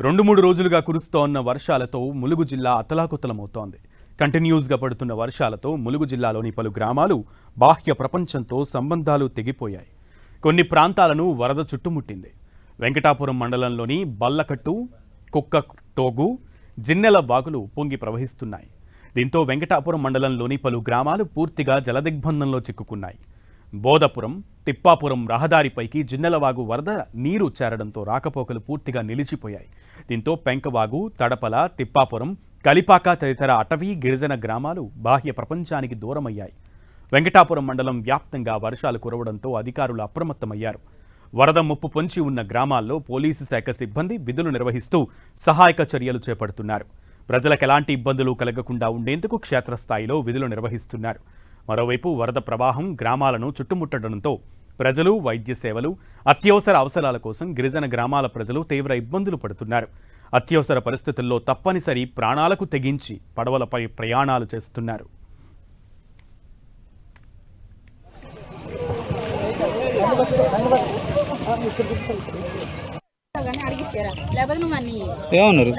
2-3 రోజులుగా కురుస్తోన్న వర్షాలతో ములుగు జిల్లా అతలాకుతలమవుతోంది. కంటిన్యూస్గా పడుతున్న వర్షాలతో ములుగు జిల్లాలోని పలు గ్రామాలు బాహ్య ప్రపంచంతో సంబంధాలు తెగిపోయాయి. కొన్ని ప్రాంతాలను వరద చుట్టుముట్టింది. వెంకటాపురం మండలంలోని బల్లకట్టు, కుక్కటోగు, జిన్నెల వాగులు పొంగి ప్రవహిస్తున్నాయి. దీంతో వెంకటాపురం మండలంలోని పలు గ్రామాలు పూర్తిగా జలదిగ్బంధంలో చిక్కుకున్నాయి. బోధపురం, తిప్పాపురం రహదారిపైకి జిన్నెలవాగు వరద నీరు చేరడంతో రాకపోకలు పూర్తిగా నిలిచిపోయాయి. దీంతో పెంకవాగు, తడపల, తిప్పాపురం, కలిపాక తదితర అటవీ గిరిజన గ్రామాలు బాహ్య ప్రపంచానికి దూరమయ్యాయి. వెంకటాపురం మండలం వ్యాప్తంగా వర్షాలు కురవడంతో అధికారులు అప్రమత్తమయ్యారు. వరద ముప్పు పొంచి ఉన్న గ్రామాల్లో పోలీసు శాఖ సిబ్బంది విధులు నిర్వహిస్తూ సహాయక చర్యలు చేపడుతున్నారు. ప్రజలకు ఎలాంటి ఇబ్బందులు కలగకుండా ఉండేందుకు క్షేత్రస్థాయిలో విధులు నిర్వహిస్తున్నారు. మరోవైపు వరద ప్రవాహం గ్రామాలను చుట్టుముట్టడంతో ప్రజలు, వైద్య సేవలు, అత్యవసర అవసరాల కోసం గిరిజన గ్రామాల ప్రజలు తీవ్ర ఇబ్బందులు పడుతున్నారు. అత్యవసర పరిస్థితుల్లో తప్పనిసరి ప్రాణాలకు తెగించి పడవలపై ప్రయాణాలు చేస్తున్నారు. ఏమన్నారు?